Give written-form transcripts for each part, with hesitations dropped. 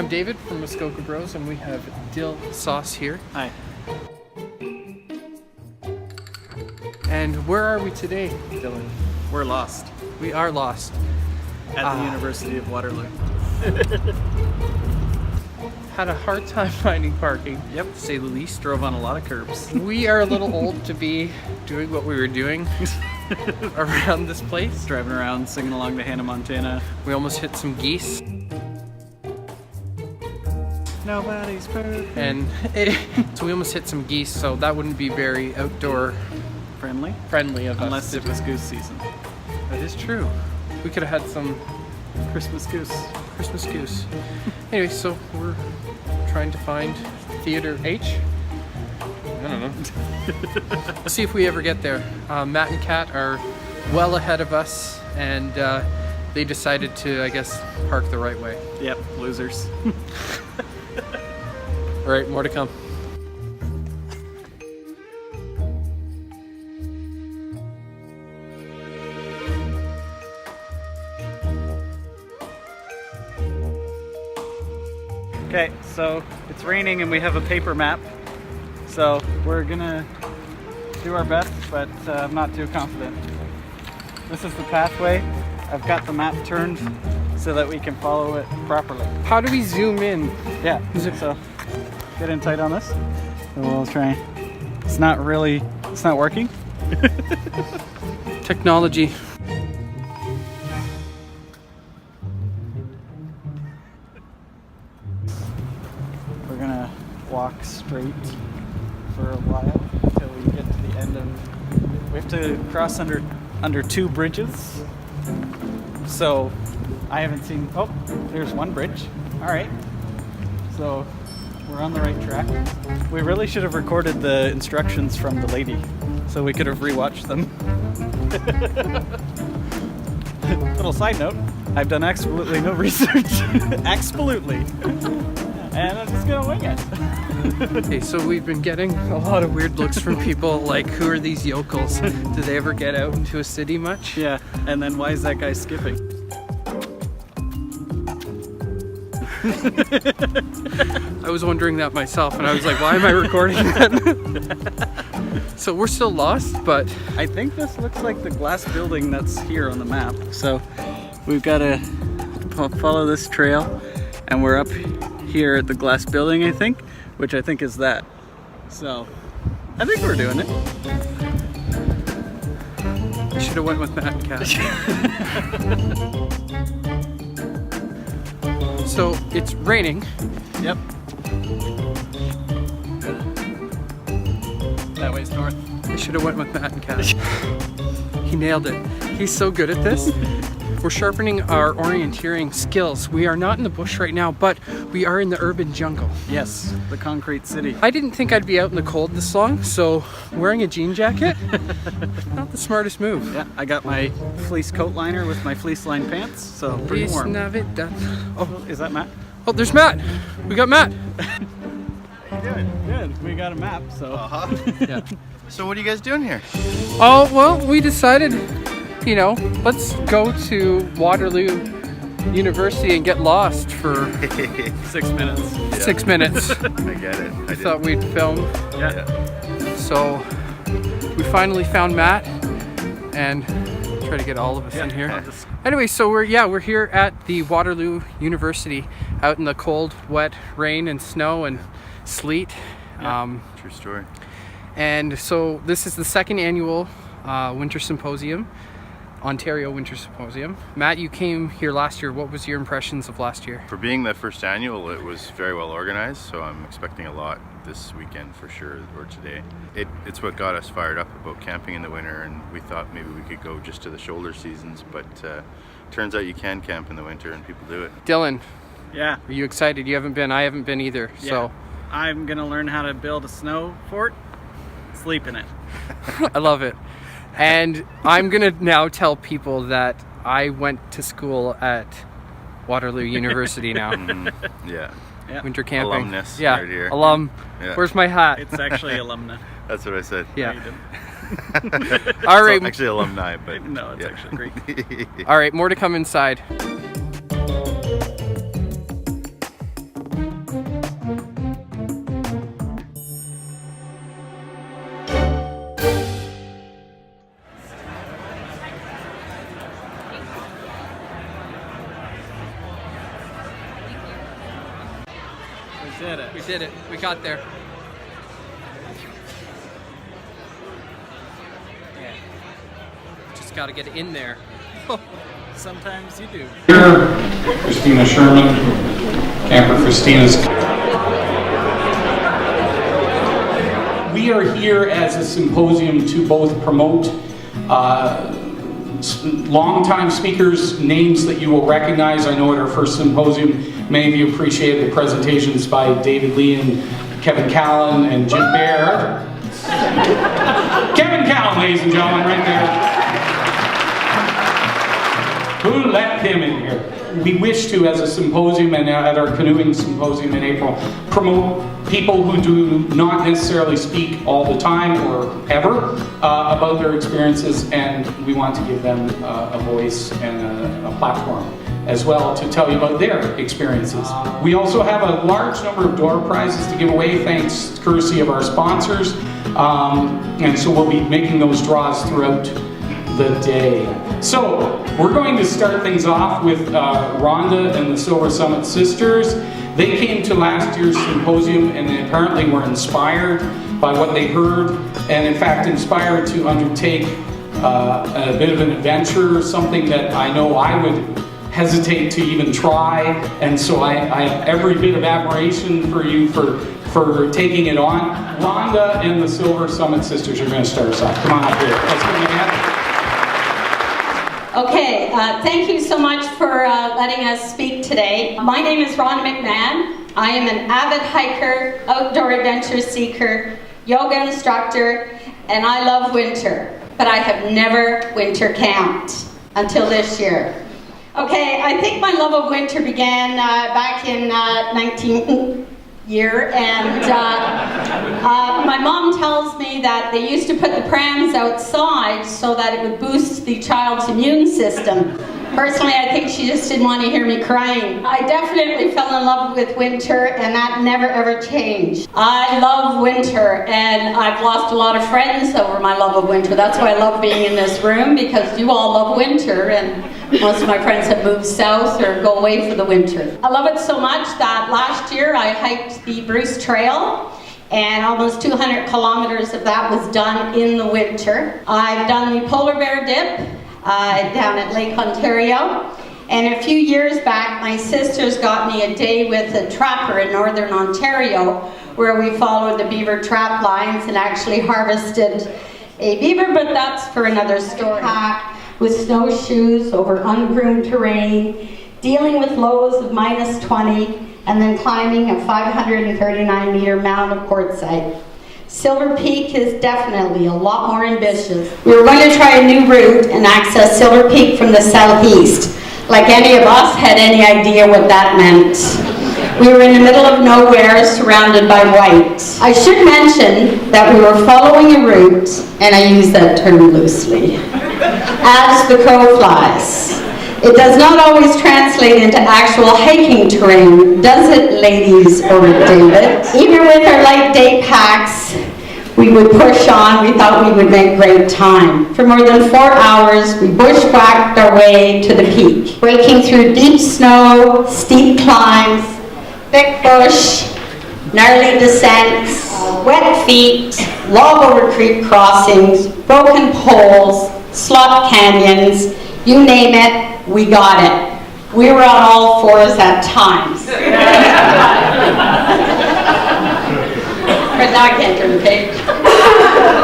I'm David from Muskoka Bros, and we have dill sauce here. Hi. And where are we today, Dylan? We're lost We are lost. at the University of Waterloo. Had a hard time finding parking, Yep, to say the least. drove on a lot of curbs. We are a little old to be doing what we were doing around this place. Driving around, singing along to Hannah Montana. We almost hit some geese, Nobody's perfect. and so we almost hit some geese, so that wouldn't be very outdoor Friendly? friendly of Unless us. it was goose season. That is true. We could have had some Christmas goose. Christmas goose. Anyway, so we're trying to find Theater H. I don't know. We'll see if we ever get there. Matt and Kat are well ahead of us, and they decided to, I guess, park the right way. Yep, losers. All right, more to come. Okay, so it's raining and we have a paper map. So we're gonna do our best, but I'm not too confident. This is the pathway. I've got the map turned so that we can follow it properly. How do we zoom in? Yeah, so get in tight on this. So we'll try. It's not working. Technology. We're gonna walk straight for a while until we get to the end of. We have to cross under two bridges. So I haven't seen. Oh, there's one bridge. All right. So we're on the right track. We really should have recorded the instructions from the lady, so we could have rewatched them. Little side note: I've done absolutely no research. Absolutely. And I'm just gonna wing it. Okay, so we've been getting a lot of weird looks from people like, who are these yokels? Do they ever get out into a city much? Yeah, and then why is that guy skipping? I was wondering that myself, and I was like, why am I recording that? So we're still lost, but I think this looks like the glass building that's here on the map. So we've got to follow this trail, and we're up here at the glass building, I think, which I think is that. So I think we're doing it. I should have went with Matt and Kat. So it's raining. Yep. That way's north. I should have went with Matt and Kat. He nailed it. He's so good at this. We're sharpening our orienteering skills. We are not in the bush right now, but we are in the urban jungle. Yes, the concrete city. I didn't think I'd be out in the cold this long, so wearing a jean jacket, not the smartest move. Yeah, I got my fleece coat liner with my fleece lined pants, so pretty warm. Oh, Is that Matt? oh, there's Matt. We got Matt. How you doing? Good. We got a map, so. Yeah. So what are you guys doing here? Oh, well, we decided, you know, let's go to Waterloo University and get lost for 6 minutes. 6 minutes. I get it. I thought we'd film. Yeah. So we finally found Matt and try to get all of us in here. Anyway, so we're here at the Waterloo University out in the cold, wet rain and snow and sleet. Yeah, true story. And so this is the second annual Winter Symposium, Ontario Winter Symposium. Matt, you came here last year. What was your impressions of last year? For being the first annual, it was very well organized, so I'm expecting a lot this weekend for sure, or today. It's what got us fired up about camping in the winter, and we thought maybe we could go just to the shoulder seasons, but turns out you can camp in the winter and people do it. Dylan, Yeah. are you excited? You haven't been. I haven't been either. Yeah. So I'm gonna learn how to build a snow fort, sleep in it. I love it. And I'm gonna now tell people that I went to school at Waterloo University now. Yeah. Yeah. Winter camping. Alumnus Yeah. right here. Alum. Yeah. Where's my hat? It's actually alumna. That's what I said. Yeah. No, you didn't. All right. So, actually alumni, but No, it's actually Greek. All right. More to come inside. did it. We did it. We got there. Yeah. Just got to get in there. Sometimes you do. Here, Christina Sherman, Camper Christina's. We are here as a symposium to both promote longtime speakers, names that you will recognize. I know at our first symposium, many of you appreciated the presentations by David Lee and Kevin Callan and Jim Baird. Kevin Callan, ladies and gentlemen, right there. Who let him in here? We wish to, as a symposium and at our canoeing symposium in April, promote people who do not necessarily speak all the time or ever about their experiences, and we want to give them a voice and a platform as well to tell you about their experiences. We also have a large number of door prizes to give away, thanks courtesy of our sponsors, and so we'll be making those draws throughout the day. So we're going to start things off with Rhonda and the Silver Summit Sisters. They came to last year's symposium and they apparently were inspired by what they heard, and in fact inspired to undertake a bit of an adventure, something that I know I would hesitate to even try, and so I have every bit of admiration for you for taking it on. Rhonda and the Silver Summit Sisters are going to start us off. Come on up here. Let's give them a hand. Okay, thank you so much for letting us speak today. My name is Rhonda McMahon. I am an avid hiker, outdoor adventure seeker, yoga instructor, and I love winter. But I have never winter camped until this year. Okay, I think my love of winter began back in 19 year, and my mom tells me that they used to put the prams outside so that it would boost the child's immune system. Personally, I think she just didn't want to hear me crying. I definitely fell in love with winter, and that never ever changed. I love winter, and I've lost a lot of friends over my love of winter. That's why I love being in this room, because you all love winter, and most of my friends have moved south or go away for the winter. I love it so much that last year I hiked the Bruce Trail, and almost 200 kilometers of that was done in the winter. I've done the polar bear dip down at Lake Ontario, and a few years back my sisters got me a day with a trapper in northern Ontario where we followed the beaver trap lines and actually harvested a beaver, but that's for another story. With snowshoes over ungroomed terrain, dealing with lows of -20, and then climbing a 539-meter mound of quartzite. Silver Peak is definitely a lot more ambitious. We were going to try a new route and access Silver Peak from the southeast. Like any of us had any idea what that meant. We were in the middle of nowhere, surrounded by white. I should mention that we were following a route, and I use that term loosely, as the crow flies. It does not always translate into actual hiking terrain, does it, ladies or David? Even with our light day packs, we would push on. We thought we would make great time. For more than 4 hours, we bushwhacked our way to the peak, breaking through deep snow, steep climbs, thick bush, gnarly descents, wet feet, log-over creek crossings, broken poles, slot canyons, you name it, we got it. We were on all fours at times. But now I can't turn the page.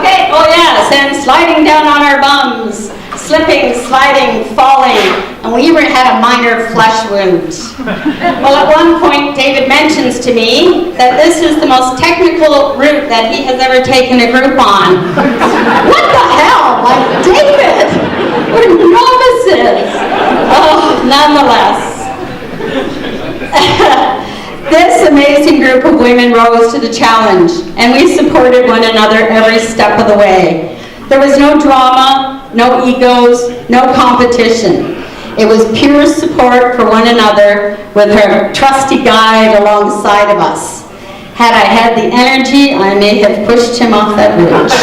Okay, oh yes, and sliding down on our bums, slipping, sliding, falling, and we even had a minor flesh wound. Well, at one point, David mentions to me that this is the most technical route that he has ever taken a group on. What the hell? Like, David, we're novices. Oh, nonetheless. This amazing group of women rose to the challenge, and we supported one another every step of the way. There was no drama, no egos, no competition. It was pure support for one another with our trusty guide alongside of us. Had I had the energy, I may have pushed him off that bridge.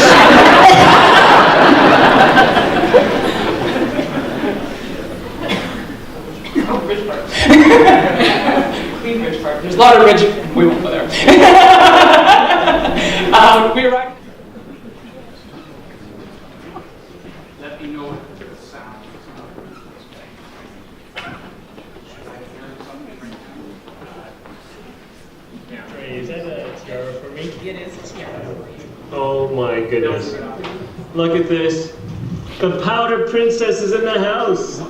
We Big Ridge Park. There's a lot of ridge. We won't go there. We arrived. Let me know if the sound is not. Is that a tiara for me? It is a tiara. Oh my goodness. Look at this. The powder princess is in the house.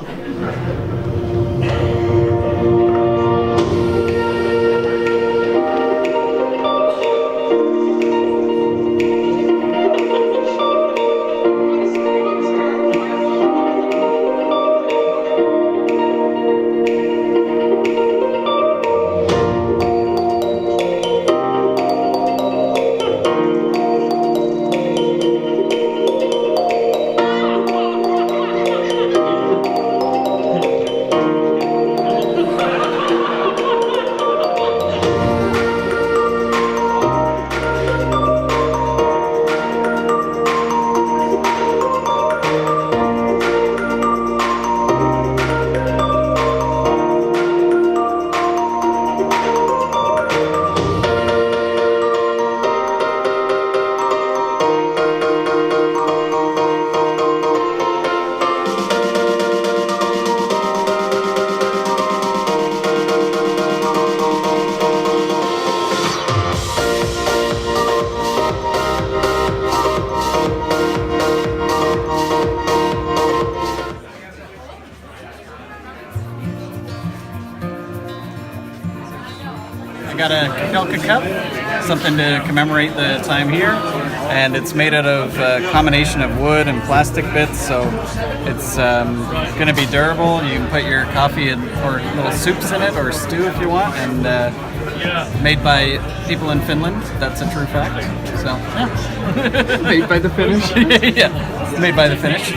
I got a Kakelka cup, something to commemorate the time here, and it's made out of a combination of wood and plastic bits, so it's going to be durable. You can put your coffee or little soups in it, or stew if you want, and made by people in Finland. That's a true fact. So yeah, Made by the Finnish. yeah, made by the Finnish.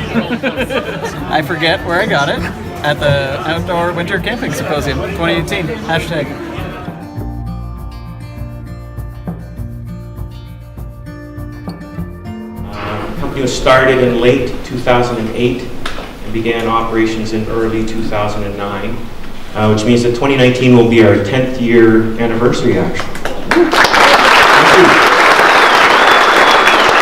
I forget where I got it. At the Outdoor Winter Camping Symposium 2018. Hashtag. The company was started in late 2008 and began operations in early 2009, which means that 2019 will be our 10th year anniversary, actually.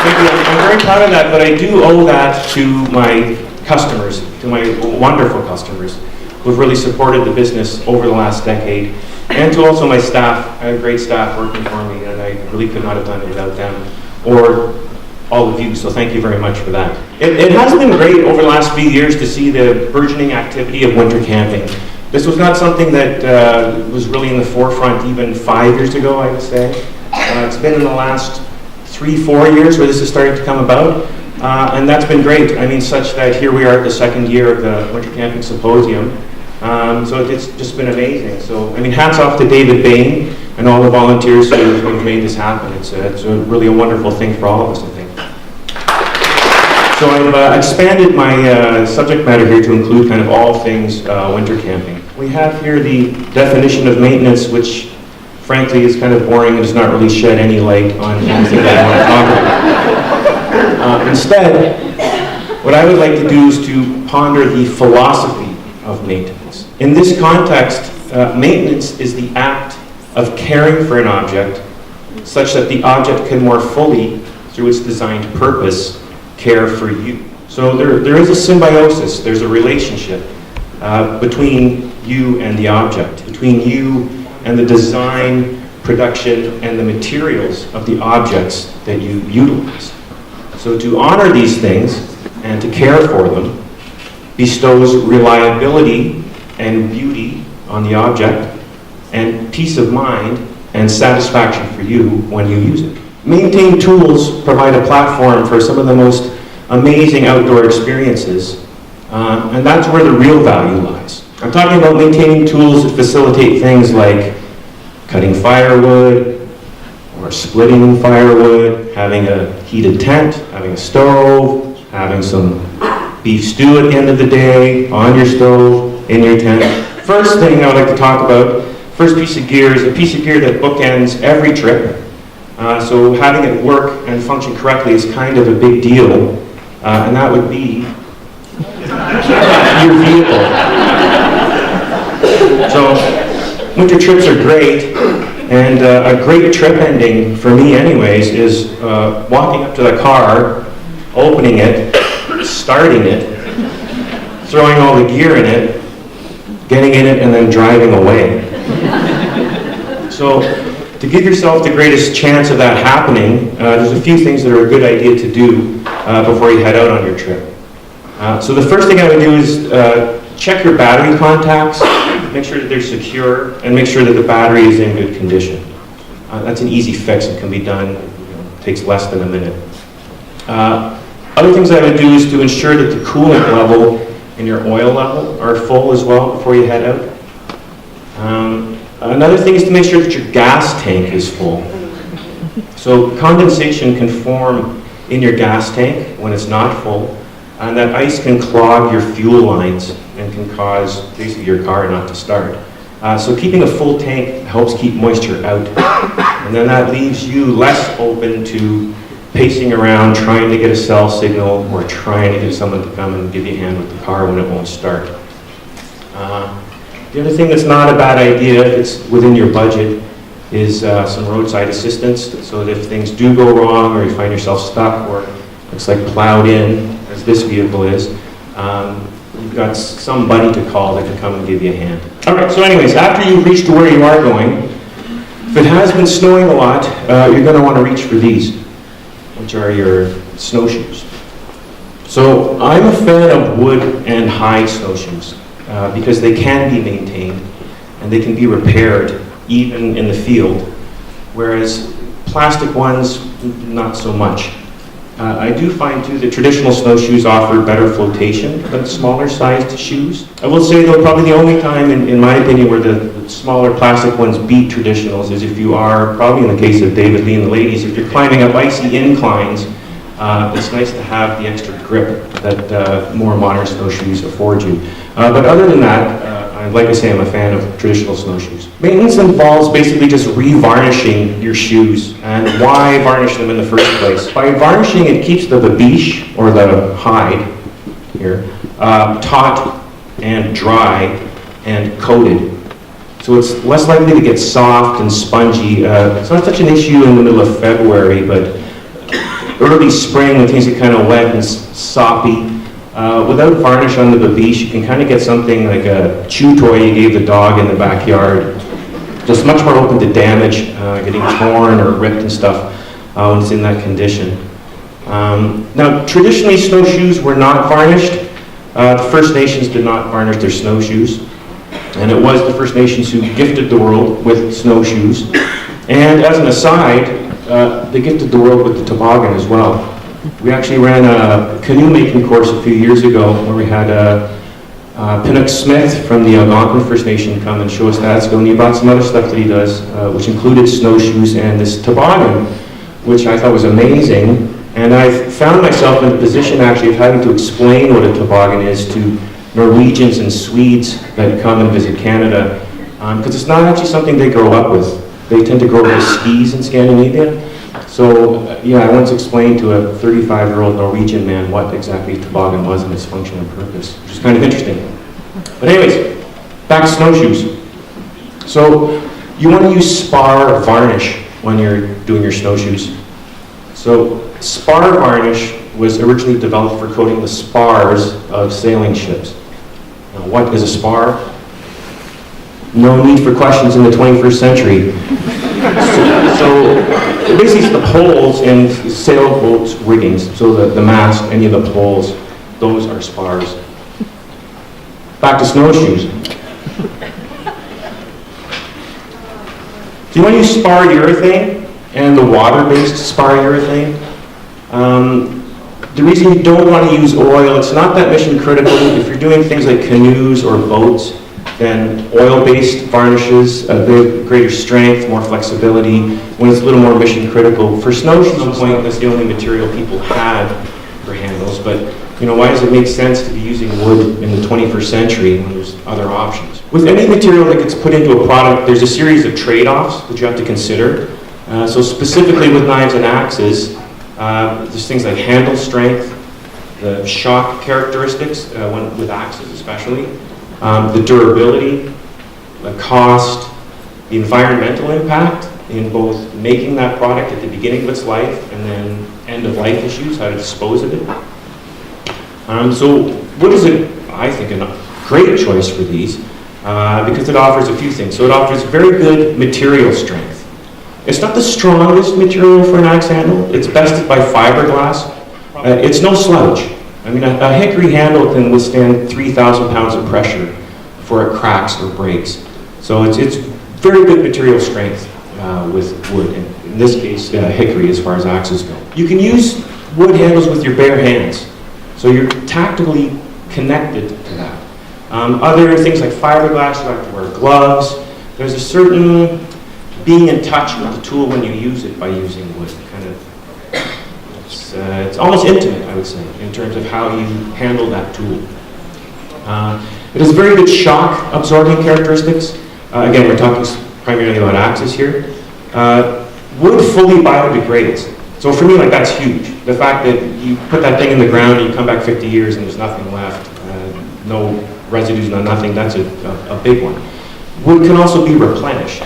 Thank you. I'm very proud of that, but I do owe that to my customers, to my wonderful customers who have really supported the business over the last decade, and to also my staff. I have great staff working for me, and I really could not have done it without them, or all of you, so thank you very much for that. It has been great over the last few years to see the burgeoning activity of winter camping. This was not something that was really in the forefront even 5 years ago, I would say. It's been in the last 3-4 years where this has started to come about. And that's been great. I mean, such that here we are at the second year of the Winter Camping Symposium. So it's just been amazing. So, I mean, hats off to David Bain and all the volunteers who made this happen. It's really a wonderful thing for all of us, I think. So I've expanded my subject matter here to include kind of all things winter camping. We have here the definition of maintenance, which frankly is kind of boring and does not really shed any light on anything that I want to talk about. Instead, what I would like to do is to ponder the philosophy of maintenance. In this context, maintenance is the act of caring for an object such that the object can more fully, through its designed purpose, care for you. So there is a symbiosis, there's a relationship between you and the object, between you and the design, production, and the materials of the objects that you utilize. So to honor these things and to care for them bestows reliability and beauty on the object, and peace of mind and satisfaction for you when you use it. Maintain tools provide a platform for some of the most amazing outdoor experiences, and that's where the real value lies. I'm talking about maintaining tools that facilitate things like cutting firewood, or splitting firewood, having a heated tent, having a stove, having some beef stew at the end of the day, on your stove, in your tent. First thing I would like to talk about, first piece of gear, is a piece of gear that bookends every trip. So having it work and function correctly is kind of a big deal, and that would be your vehicle. So winter trips are great, and a great trip ending, for me anyways, is walking up to the car, opening it, starting it, throwing all the gear in it, getting in it, and then driving away. So, to give yourself the greatest chance of that happening, there's a few things that are a good idea to do before you head out on your trip. So the first thing I would do is check your battery contacts, make sure that they're secure, and make sure that the battery is in good condition. That's an easy fix. It can be done. It takes less than a minute. Other things I would do is to ensure that the coolant level and your oil level are full as well before you head out. Another thing is to make sure that your gas tank is full. So condensation can form in your gas tank when it's not full, and that ice can clog your fuel lines and can cause basically your car not to start. So keeping a full tank helps keep moisture out, and then that leaves you less open to pacing around trying to get a cell signal or trying to get someone to come and give you a hand with the car when it won't start. The other thing that's not a bad idea, if it's within your budget, is some roadside assistance, so that if things do go wrong or you find yourself stuck or it's like plowed in, as this vehicle is, you've got somebody to call that can come and give you a hand. All right, so anyways, after you've reached to where you are going, if it has been snowing a lot, you're going to want to reach for these, which are your snowshoes. So I'm a fan of wood and hide snowshoes because they can be maintained and they can be repaired even in the field, whereas plastic ones, not so much. I do find too that traditional snowshoes offer better flotation than smaller sized shoes. I will say though, probably the only time in my opinion where the smaller plastic ones beat traditionals is if you are, probably in the case of David Lee and the ladies, if you're climbing up icy inclines, it's nice to have the extra grip that more modern snowshoes afford you. But other than that, like I say, I'm a fan of traditional snowshoes. Maintenance involves basically just re-varnishing your shoes. And why varnish them in the first place? By varnishing, it keeps the babiche, or the hide here, taut and dry and coated. So it's less likely to get soft and spongy. It's not such an issue in the middle of February, but early spring when things get kind of wet and soppy, without varnish on the babiche, you can kind of get something like a chew toy you gave the dog in the backyard. Just much more open to damage, getting torn or ripped and stuff when it's in that condition. Now, traditionally, snowshoes were not varnished. The First Nations did not varnish their snowshoes. And it was the First Nations who gifted the world with snowshoes. And as an aside, they gifted the world with the toboggan as well. We actually ran a canoe making course a few years ago where we had Pinnock Smith from the Algonquin First Nation come and show us that. So he brought some other stuff that he does, which included snowshoes and this toboggan, which I thought was amazing. And I found myself in the position actually of having to explain what a toboggan is to Norwegians and Swedes that come and visit Canada, because it's not actually something they grow up with. They tend to grow up with skis in Scandinavia. So, yeah, I once explained to a 35-year-old Norwegian man what exactly a toboggan was and its function and purpose, which is kind of interesting. But anyways, back to snowshoes. So, you want to use spar varnish when you're doing your snowshoes. So, spar varnish was originally developed for coating the spars of sailing ships. Now, what is a spar? No need for questions in the 21st century. So basically it's the poles in sailboats' riggings, so the mast, any of the poles, those are spars. Back to snowshoes. So you want to use spar urethane and the water-based spar urethane. The reason you don't want to use oil, it's not that mission critical. If you're doing things like canoes or boats, then oil-based varnishes, they have greater strength, more flexibility, when it's a little more mission critical. For snowshoes, at one point, that's the only material people had for handles, but why does it make sense to be using wood in the 21st century when there's other options? With any material that gets put into a product, there's a series of trade-offs that you have to consider. So specifically with knives and axes, there's things like handle strength, the shock characteristics, with axes especially, the durability, the cost, the environmental impact in both making that product at the beginning of its life and then end of life issues, how to dispose of it. So wood is, I think, a great choice for these because it offers a few things. So it offers very good material strength. It's not the strongest material for an axe handle. It's bested by fiberglass. It's no slouch. I mean, a hickory handle can withstand 3,000 pounds of pressure before it cracks or breaks. So it's very good material strength with wood. In this case, hickory as far as axes go. You can use wood handles with your bare hands. So you're tactically connected to that. Other things like fiberglass, you have to wear gloves. There's a certain being in touch with the tool when you use it by using wood. It's almost intimate, I would say, in terms of how you handle that tool. It has very good shock absorbing characteristics. Again, we're talking primarily about axes here. Wood fully biodegrades. So for me, like, that's huge. The fact that you put that thing in the ground and you come back 50 years and there's nothing left, no residues, no nothing, that's a big one. Wood can also be replenished.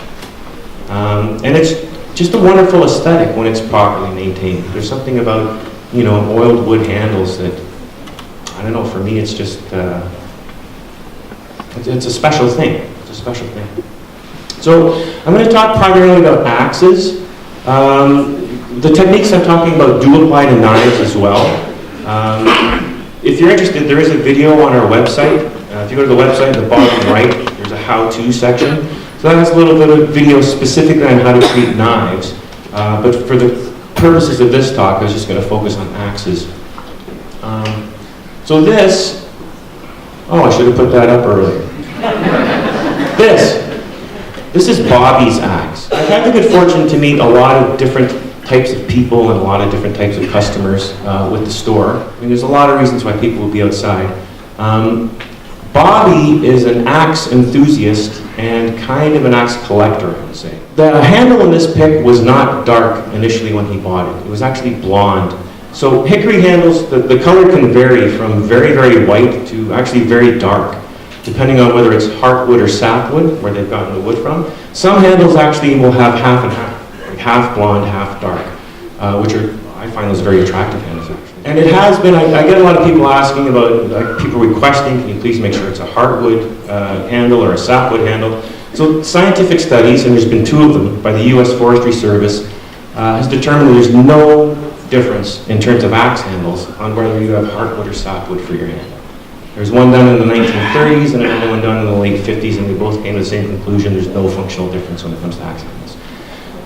And it's just a wonderful aesthetic when it's properly maintained. There's something about, oiled wood handles that, I don't know, for me it's just, it's a special thing. It's a special thing. So I'm going to talk primarily about axes. The techniques I'm talking about do apply to knives as well. If you're interested, there is a video on our website. If you go to the website, at the bottom right, there's a how-to section. So that has a little bit of video specifically on how to treat knives. But for the purposes of this talk, I was just going to focus on axes. So this, I should have put that up earlier. This is Bobby's axe. I've had the good fortune to meet a lot of different types of people and a lot of different types of customers with the store. I mean, there's a lot of reasons why people will be outside. Bobby is an axe enthusiast and kind of an axe collector, I would say. The handle in this pick was not dark initially when he bought it. It was actually blonde. So hickory handles, the color can vary from very, very white to actually very dark, depending on whether it's heartwood or sapwood, where they've gotten the wood from. Some handles actually will have half and half, like half blonde, half dark, which I find those very attractive handles, actually. And it has been, I get a lot of people asking about, people requesting, can you please make sure it's a heartwood handle or a sapwood handle? So scientific studies, and there's been 2 of them by the U.S. Forestry Service, has determined that there's no difference in terms of axe handles on whether you have heartwood or sapwood for your hand. There's one done in the 1930s and another one done in the late 50s, and they both came to the same conclusion: there's no functional difference when it comes to axe handles.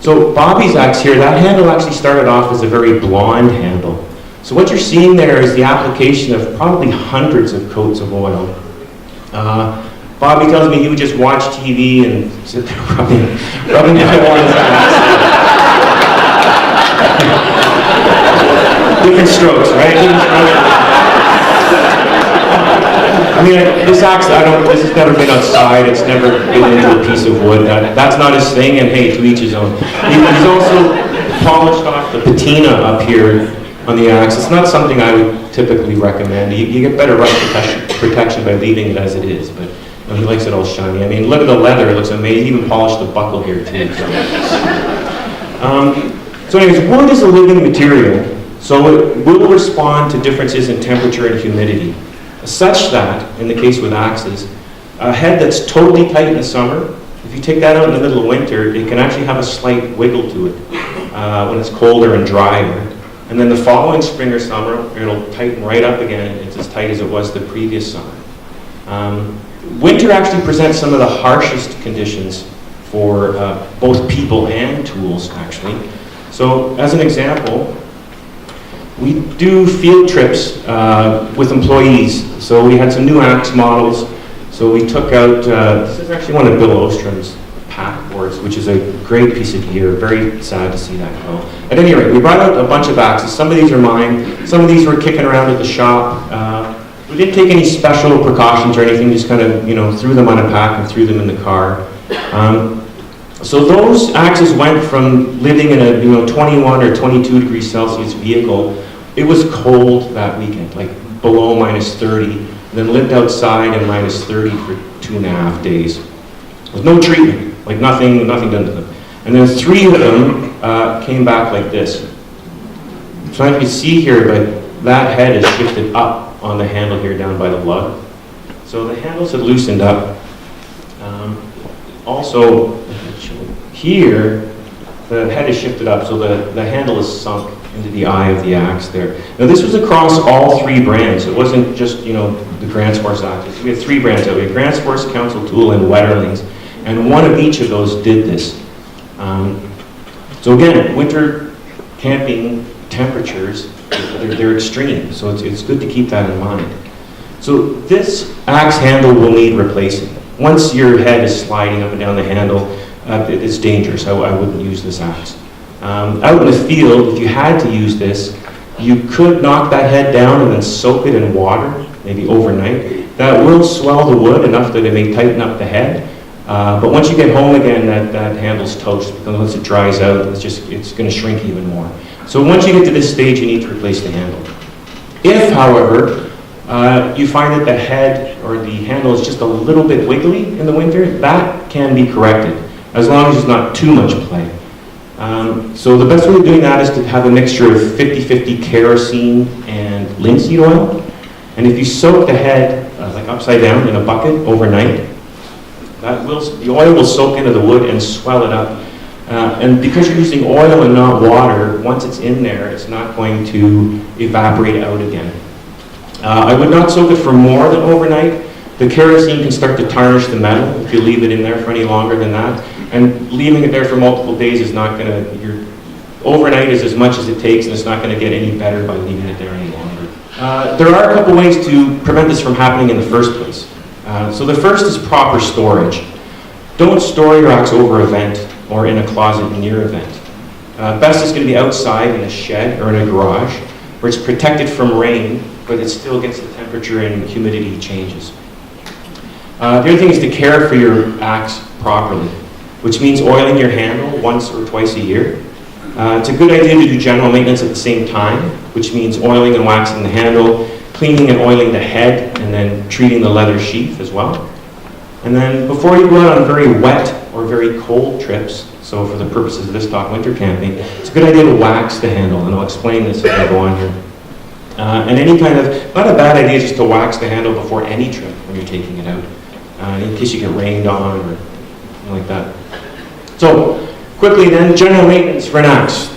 So Bobby's axe here, that handle actually started off as a very blonde handle. So what you're seeing there is the application of probably hundreds of coats of oil. Bobby tells me he would just watch TV and sit there rubbing oil on his axe. Different strokes, right? Different strokes. I mean, this axe, this has never been outside, it's never been into a piece of wood. That's not his thing, and hey, to each his own. He's also polished off the patina up here on the axe. It's not something I would typically recommend. You get better rust protection by leaving it as it is, but he likes it all shiny. I mean, look at the leather, it looks amazing. He even polished the buckle here too. So anyways, wood is a living material, so it will respond to differences in temperature and humidity, such that, in the case with axes, a head that's totally tight in the summer, if you take that out in the middle of winter, it can actually have a slight wiggle to it when it's colder and drier. And then the following spring or summer, it'll tighten right up again. It's as tight as it was the previous summer. Winter actually presents some of the harshest conditions for both people and tools, actually. So, as an example, we do field trips with employees. So we had some new axe models. So we took out, this is actually one of Bill Ostrom's pack boards, which is a great piece of gear. Very sad to see that go. At any rate, we brought out a bunch of axes. Some of these are mine. Some of these were kicking around at the shop. We didn't take any special precautions or anything, just kind of, threw them on a pack and threw them in the car. So those axes went from living in a 21 or 22 degrees Celsius vehicle. It was cold that weekend, like below -30, then lived outside in -30 for 2.5 days with no treatment. like nothing done to them. And then 3 of them came back like this. So you can see here, but that head is shifted up on the handle here down by the lug. So the handles had loosened up. Also, here, the head is shifted up, so the handle is sunk into the eye of the axe there. Now this was across all 3 brands. It wasn't just, the Grants Force axes. We had 3 brands. We had Grants Force, Council Tool, and Wetterlings. And one of each of those did this. So again, winter camping temperatures, they're extreme. So it's good to keep that in mind. So this axe handle will need replacing. Once your head is sliding up and down the handle, it's dangerous. I wouldn't use this axe. Out in the field, if you had to use this, you could knock that head down and then soak it in water, maybe overnight. That will swell the wood enough that it may tighten up the head. But once you get home again, that handle's toast, because once it dries out, it's going to shrink even more. So once you get to this stage, you need to replace the handle. If, however, you find that the head or the handle is just a little bit wiggly in the winter, that can be corrected, as long as there's not too much play. So the best way of doing that is to have a mixture of 50-50 kerosene and linseed oil. And if you soak the head like upside down in a bucket overnight, the oil will soak into the wood and swell it up. And because you're using oil and not water, once it's in there, it's not going to evaporate out again. I would not soak it for more than overnight. The kerosene can start to tarnish the metal if you leave it in there for any longer than that. And leaving it there for multiple days is not going to, overnight is as much as it takes, and it's not going to get any better by leaving it there any longer. There are a couple ways to prevent this from happening in the first place. So the first is proper storage. Don't store your axe over a vent or in a closet near a vent. Best is going to be outside in a shed or in a garage, where it's protected from rain, but it still gets the temperature and humidity changes. The other thing is to care for your axe properly, which means oiling your handle once or twice a year. It's a good idea to do general maintenance at the same time, which means oiling and waxing the handle, cleaning and oiling the head, and then treating the leather sheath as well. And then before you go out on very wet or very cold trips, so for the purposes of this talk, winter camping, it's a good idea to wax the handle, and I'll explain this as I go on here. And any kind of, not a bad idea just to wax the handle before any trip when you're taking it out, in case you get rained on or something like that. So, quickly then, general maintenance for an axe.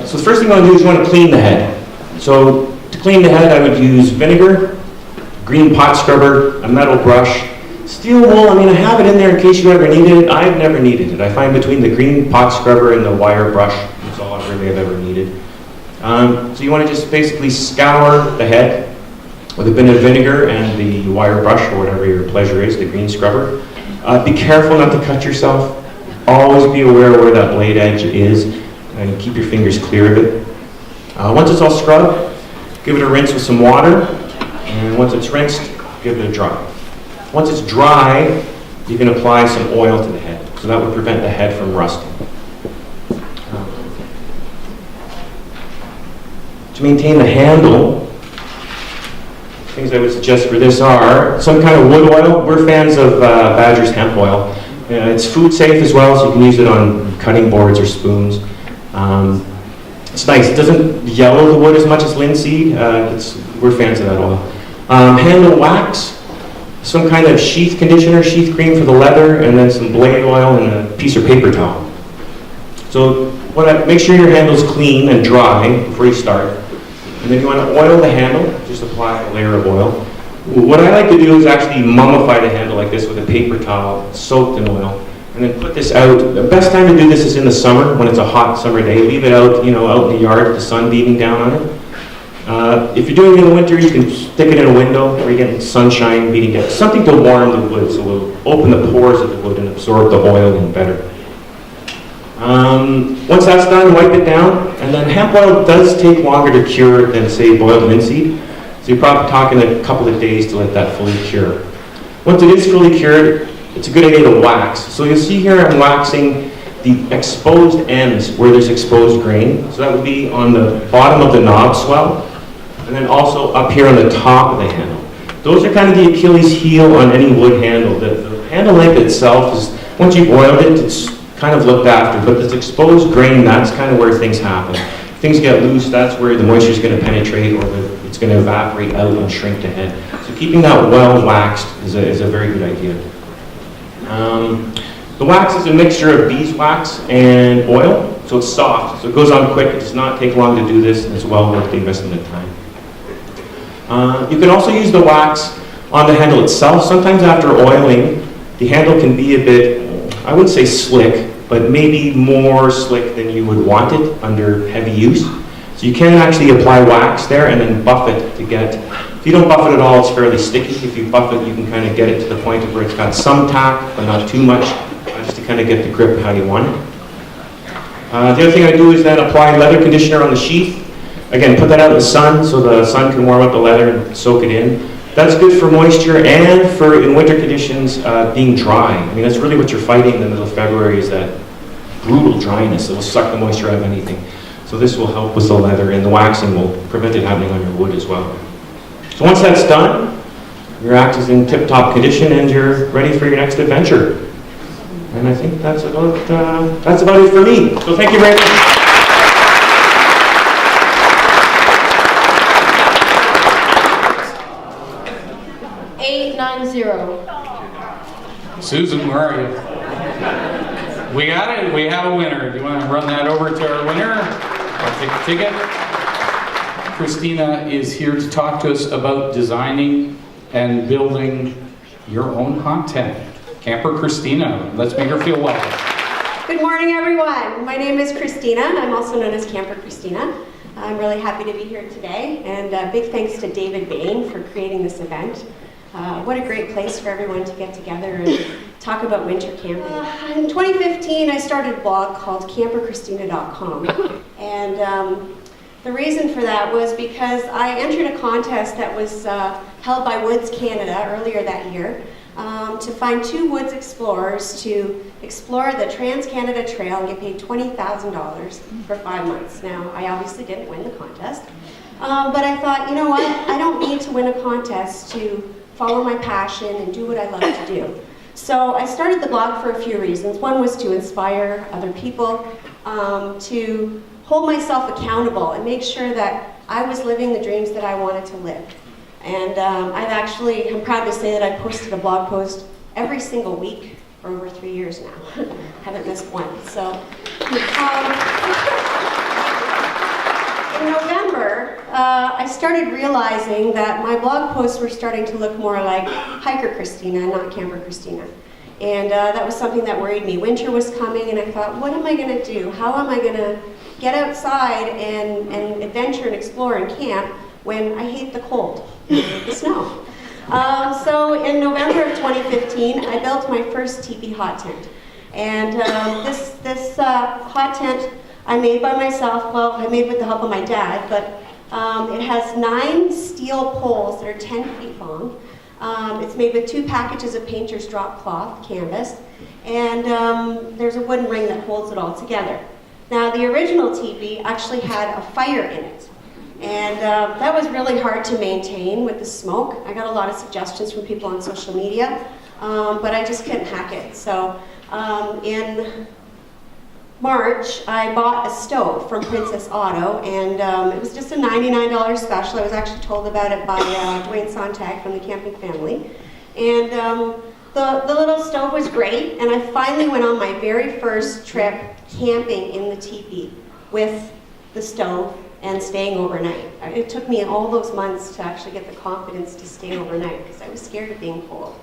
So the first thing I want to do is you want to clean the head. So to clean the head, I would use vinegar, green pot scrubber, a metal brush, steel wool. I have it in there in case you ever needed it. I've never needed it. I find between the green pot scrubber and the wire brush, that's all I really have ever needed. So you want to just basically scour the head with a bit of vinegar and the wire brush, or whatever your pleasure is, the green scrubber. Be careful not to cut yourself. Always be aware where that blade edge is, and keep your fingers clear of it. Once it's all scrubbed, give it a rinse with some water, and once it's rinsed, give it a dry. Once it's dry, you can apply some oil to the head, so that would prevent the head from rusting. To maintain the handle, things I would suggest for this are some kind of wood oil. We're fans of Badger's hemp oil. It's food safe as well, so you can use it on cutting boards or spoons. It's nice. It doesn't yellow the wood as much as linseed. We're fans of that oil. Handle wax, some kind of sheath conditioner, sheath cream for the leather, and then some blade oil and a piece of paper towel. So make sure your handle's clean and dry before you start. And then you want to oil the handle, just apply a layer of oil. What I like to do is actually mummify the handle like this with a paper towel soaked in oil, and then put this out. The best time to do this is in the summer, when it's a hot summer day. Leave it out, out in the yard with the sun beating down on it. If you're doing it in the winter, you can stick it in a window where you're getting sunshine beating down. Something to warm the wood, so it will open the pores of the wood and absorb the oil in better. Once that's done, wipe it down, and then hemp oil does take longer to cure than, say, boiled linseed. So you're probably talking a couple of days to let that fully cure. Once it is fully cured, it's a good idea to wax. So you'll see here I'm waxing the exposed ends where there's exposed grain. So that would be on the bottom of the knob swell, and then also up here on the top of the handle. Those are kind of the Achilles heel on any wood handle. The handle length itself is Once you've oiled it, it's kind of looked after, but this exposed grain, that's kind of where things happen. If things get loose, that's where the moisture is going to penetrate, or it's going to evaporate out and shrink to head. So keeping that well waxed is a very good idea. The wax is a mixture of beeswax and oil, so it's soft, so it goes on quick. It does not take long to do this, and it's well worth the investment of time. You can also use the wax on the handle itself. Sometimes after oiling, the handle can be a bit, I wouldn't say slick, but maybe more slick than you would want it under heavy use. So you can actually apply wax there and then buff it to get, if you don't buff it at all, it's fairly sticky. If you buff it, you can kind of get it to the point of where it's got some tack, but not too much, just to kind of get the grip how you want it. The other thing I do is then apply leather conditioner on the sheath. Again, put that out in the sun so the sun can warm up the leather and soak it in. That's good for moisture and for, in winter conditions, being dry. I mean, that's really what you're fighting in the middle of February, is that brutal dryness. It will suck the moisture out of anything. So this will help with the leather, and the waxing will prevent it happening on your wood as well. So once that's done, your axe is in tip-top condition and you're ready for your next adventure. And I think that's about it for me. So thank you very much. Susan, where are you? We got it. We have a winner. Do you want to run that over to our winner? I'll take a ticket. Christina is here to talk to us about designing and building your own content. Camper Christina, let's make her feel welcome. Good morning, everyone. My name is Christina. I'm also known as Camper Christina. I'm really happy to be here today, and big thanks to David Bain for creating this event. What a great place for everyone to get together and talk about winter camping. In 2015, I started a blog called camperchristina.com, and the reason for that was because I entered a contest that was held by Woods Canada earlier that year to find 2 woods explorers to explore the Trans-Canada Trail and get paid $20,000 for 5 months. Now, I obviously didn't win the contest, but I thought, you know what, I don't need to win a contest to follow my passion and do what I love to do. So I started the blog for a few reasons. One was to inspire other people, to hold myself accountable and make sure that I was living the dreams that I wanted to live. And I'm proud to say that I posted a blog post every single week for over 3 years now. Haven't missed one. So in November, I started realizing that my blog posts were starting to look more like Hiker Christina, not Camper Christina. And that was something that worried me. Winter was coming, and I thought, what am I going to do? How am I going to get outside and adventure and explore and camp when I hate the cold, the snow? So in November of 2015, I built my first teepee hot tent. And this hot tent I made by myself. Well, I made with the help of my dad, but it has 9 steel poles that are 10 feet long. It's made with 2 packages of painter's drop cloth, canvas, and there's a wooden ring that holds it all together. Now, the original teepee actually had a fire in it, and that was really hard to maintain with the smoke. I got a lot of suggestions from people on social media, but I just couldn't hack it. So in March, I bought a stove from Princess Auto, and it was just a $99 special. I was actually told about it by Dwayne Sontag from the Camping Family. And the little stove was great, and I finally went on my very first trip camping in the teepee with the stove and staying overnight. It took me all those months to actually get the confidence to stay overnight because I was scared of being cold.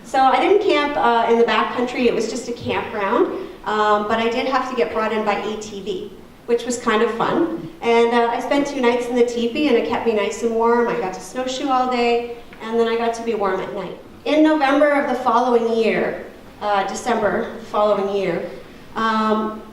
So I didn't camp in the backcountry. It was just a campground. But I did have to get brought in by ATV, which was kind of fun. And I spent 2 nights in the teepee, and it kept me nice and warm. I got to snowshoe all day, and then I got to be warm at night. In November of the following year, December the following year,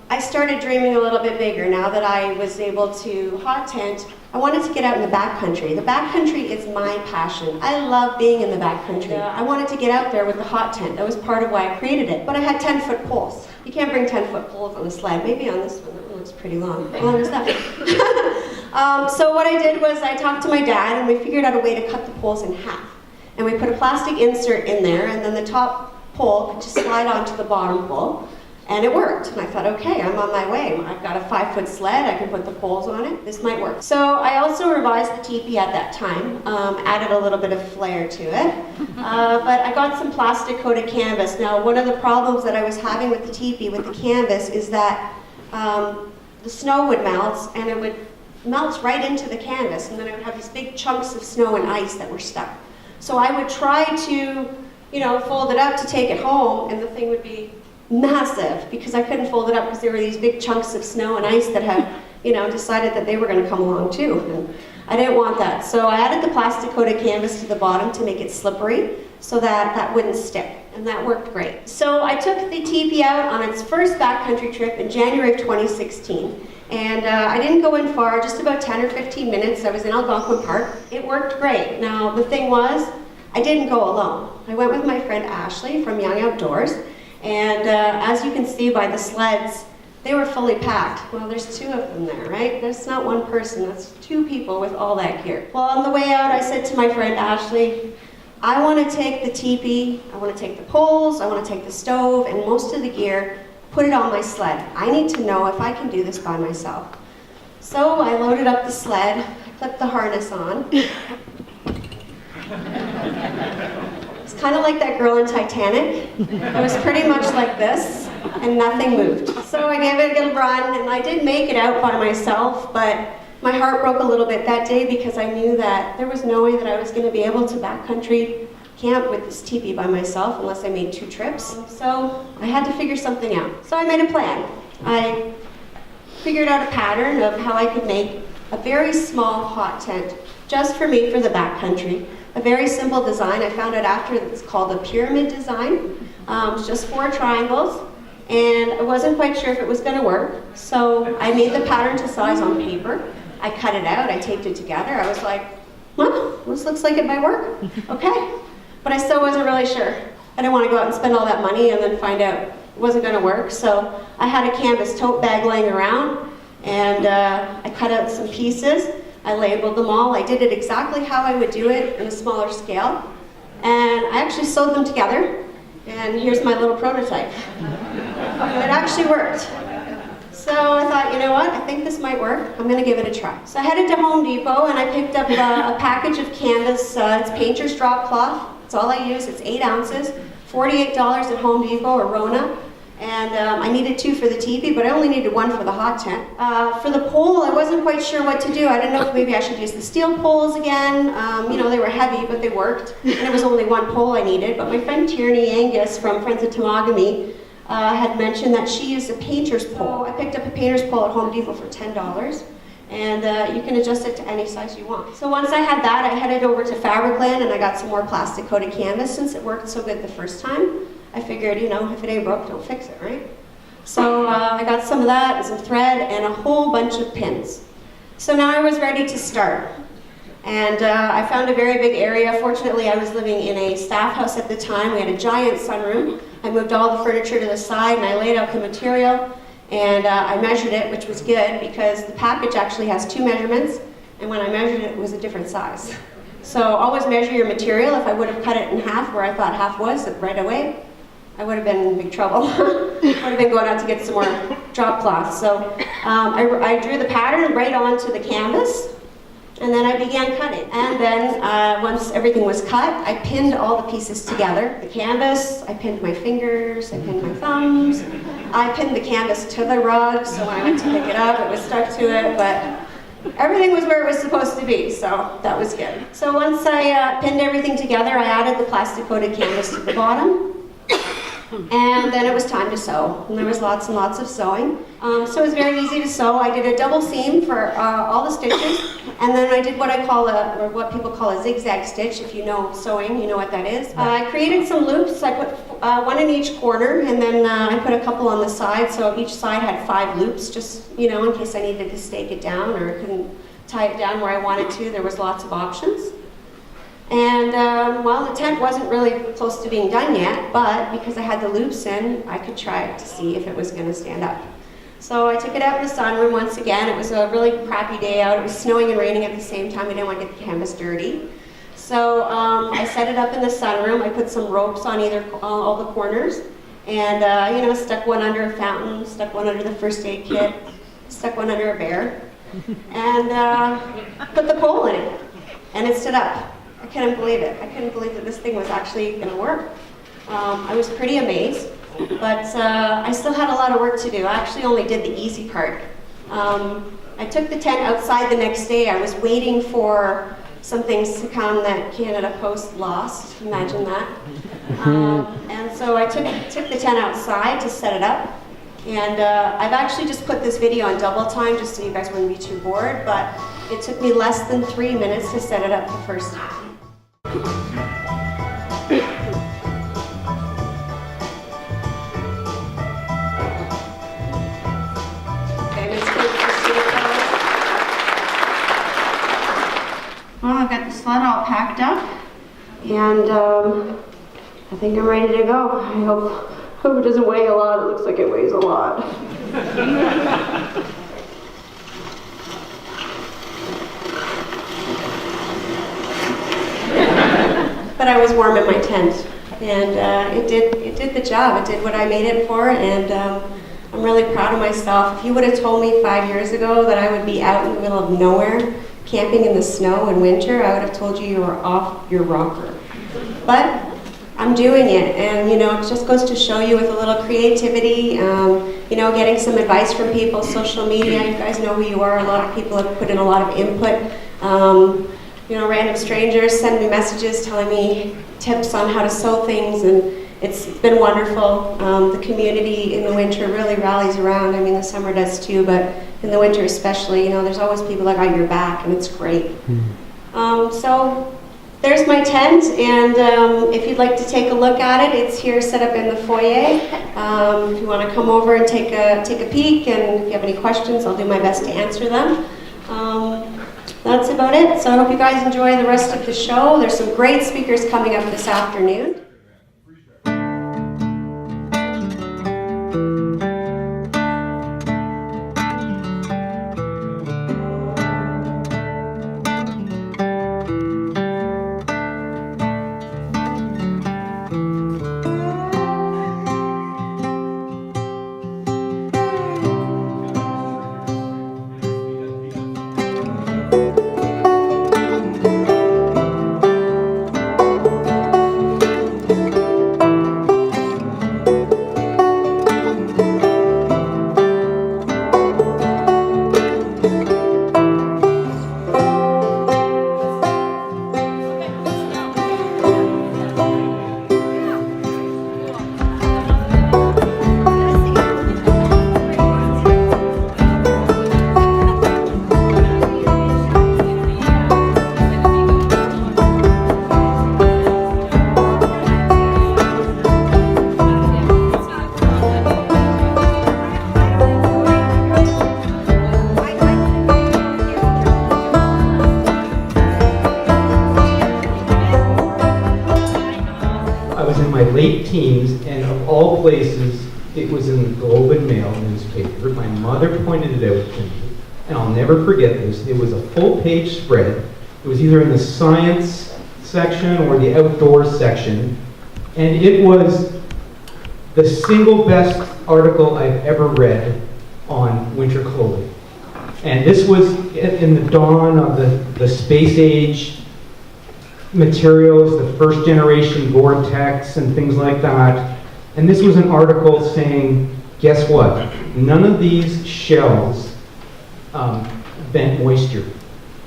I started dreaming a little bit bigger. Now that I was able to hot tent, I wanted to get out in the backcountry. The backcountry is my passion. I love being in the backcountry. I wanted to get out there with the hot tent. That was part of why I created it. But I had 10-foot poles. You can't bring 10-foot poles on the sled. Maybe on this one. That one looks pretty long. How long is that? So what I did was I talked to my dad, and we figured out a way to cut the poles in half. And we put a plastic insert in there, and then the top pole could just slide onto the bottom pole. And it worked. And I thought, okay, I'm on my way. I've got a 5-foot sled. I can put the poles on it. This might work. So I also revised the teepee at that time, added a little bit of flair to it. But I got some plastic coated canvas. Now, one of the problems that I was having with the teepee, with the canvas, is that the snow would melt, and it would melt right into the canvas. And then I would have these big chunks of snow and ice that were stuck. So I would try to, fold it up to take it home, and the thing would be massive because I couldn't fold it up because there were these big chunks of snow and ice that had, decided that they were going to come along too. And I didn't want that. So I added the plastic coated canvas to the bottom to make it slippery so that that wouldn't stick. And that worked great. So I took the teepee out on its first backcountry trip in January of 2016. And I didn't go in far, just about 10 or 15 minutes. I was in Algonquin Park. It worked great. Now, the thing was, I didn't go alone. I went with my friend Ashley from Young Outdoors. And as you can see by the sleds, they were fully packed. Well, there's 2 of them there, right? That's not one person, that's 2 people with all that gear. Well, on the way out, I said to my friend Ashley, I want to take the teepee, I want to take the poles, I want to take the stove, and most of the gear, put it on my sled. I need to know if I can do this by myself. So I loaded up the sled, I clipped the harness on. It's kind of like that girl in Titanic. It was pretty much like this, and nothing moved. So I gave it a little run, and I did make it out by myself, but my heart broke a little bit that day because I knew that there was no way that I was going to be able to backcountry camp with this teepee by myself unless I made 2 trips. So I had to figure something out. So I made a plan. I figured out a pattern of how I could make a very small hot tent just for me for the backcountry. A very simple design. I found out after that it's called a pyramid design. It's just 4 triangles, and I wasn't quite sure if it was going to work. So I made the pattern to size on paper. I cut it out. I taped it together. I was like, well, this looks like it might work. Okay. But I still wasn't really sure. I didn't want to go out and spend all that money and then find out it wasn't going to work. So I had a canvas tote bag laying around, and I cut out some pieces. I labeled them all. I did it exactly how I would do it in a smaller scale. And I actually sewed them together. And here's my little prototype. It actually worked. So I thought, you know what? I think this might work. I'm going to give it a try. So I headed to Home Depot and I picked up a package of canvas. It's painter's drop cloth. That's all I use. It's 8 ounces. $48 at Home Depot or Rona. And I needed 2 for the teepee, but I only needed 1 for the hot tent. For the pole, I wasn't quite sure what to do. I didn't know if maybe I should use the steel poles again. They were heavy, but they worked. And it was only 1 pole I needed. But my friend Tierney Angus from Friends of Temagami had mentioned that she used a painter's pole. I picked up a painter's pole at Home Depot for $10. And you can adjust it to any size you want. So once I had that, I headed over to Fabricland and I got some more plastic coated canvas since it worked so good the first time. I figured, if it ain't broke, don't fix it, right? So I got some of that, some thread, and a whole bunch of pins. So now I was ready to start. And I found a very big area. Fortunately, I was living in a staff house at the time. We had a giant sunroom. I moved all the furniture to the side and I laid out the material. And I measured it, which was good because the package actually has 2 measurements. And when I measured it, it was a different size. So always measure your material. If I would have cut it in half where I thought half was right away, I would have been in big trouble. I would have been going out to get some more drop cloth. So I drew the pattern right onto the canvas, and then I began cutting. And then once everything was cut, I pinned all the pieces together. The canvas, I pinned my fingers, I pinned my thumbs. I pinned the canvas to the rug, so when I went to pick it up, it was stuck to it, but everything was where it was supposed to be, so that was good. So once I pinned everything together, I added the plastic coated canvas to the bottom. And then it was time to sew, and there was lots and lots of sewing. So it was very easy to sew. I did a double seam for all the stitches, and then I did what I call or what people call a zigzag stitch. If you know sewing, you know what that is. I created some loops. I put 1 in each corner, and then I put a couple on the side, so each side had 5 loops, just in case I needed to stake it down or couldn't tie it down where I wanted to. There was lots of options. And the tent wasn't really close to being done yet, but because I had the loops in, I could try it to see if it was going to stand up. So I took it out in the sunroom once again. It was a really crappy day out. It was snowing and raining at the same time. I didn't want to get the canvas dirty. So I set it up in the sunroom. I put some ropes on all the corners, and you know, stuck one under a fountain, stuck one under the first aid kit, stuck one under a bear, and put the pole in it, and it stood up. I couldn't believe it. I couldn't believe that this thing was actually going to work. I was pretty amazed, but I still had a lot of work to do. I actually only did the easy part. I took the tent outside the next day. I was waiting for some things to come that Canada Post lost. Imagine that. And so I took the tent outside to set it up. And I've actually just put this video on double time just so you guys wouldn't be too bored, but it took me less than 3 minutes to set it up the first time. Well, I've got the sled all packed up, and I think I'm ready to go. I hope it doesn't weigh a lot. It looks like it weighs a lot. But I was warm in my tent, and it did the job. It did what I made it for, and I'm really proud of myself. If you would have told me 5 years ago that I would be out in the middle of nowhere, camping in the snow in winter, I would have told you were off your rocker. But I'm doing it, and you know, it just goes to show you with a little creativity, you know, getting some advice from people, social media, you guys know who you are. A lot of people have put in a lot of input. You know, random strangers send me messages telling me tips on how to sew things, and it's been wonderful. The community in the winter really rallies around. I mean, the summer does too, but in the winter especially, you know, there's always people that got your back, and it's great. So there's my tent, and if you'd like to take a look at it, it's here set up in the foyer. If you want to come over and take a peek, and if you have any questions, I'll do my best to answer them. That's about it. So I hope you guys enjoy the rest of the show. There's some great speakers coming up this afternoon. Late teens, and of all places, it was in the Globe and Mail newspaper. My mother pointed it out to me, and I'll never forget this. It was a full-page spread. It was either in the science section or the outdoors section, and it was the single best article I've ever read on winter clothing. And this was in the dawn of the space age materials, the first generation Gore-Tex and things like that. And this was an article saying, guess what? None of these shells vent moisture.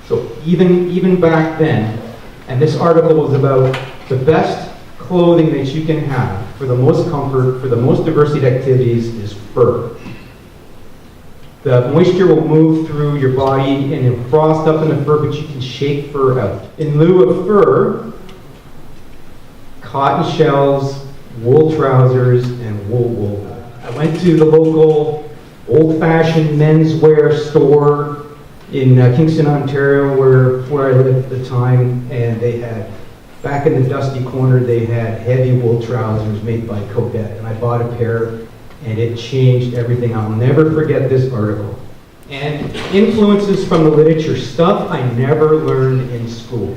So even back then, and this article was about the best clothing that you can have for the most comfort, for the most diversity activities is fur. The moisture will move through your body and it'll frost up in the fur, but you can shake fur out. In lieu of fur, cotton shells, wool trousers, and wool. I went to the local old-fashioned menswear store in Kingston, Ontario, where I lived at the time, and they had, back in the dusty corner, they had heavy wool trousers made by Coquette, and I bought a pair, and it changed everything. I'll never forget this article. And influences from the literature, stuff I never learned in school.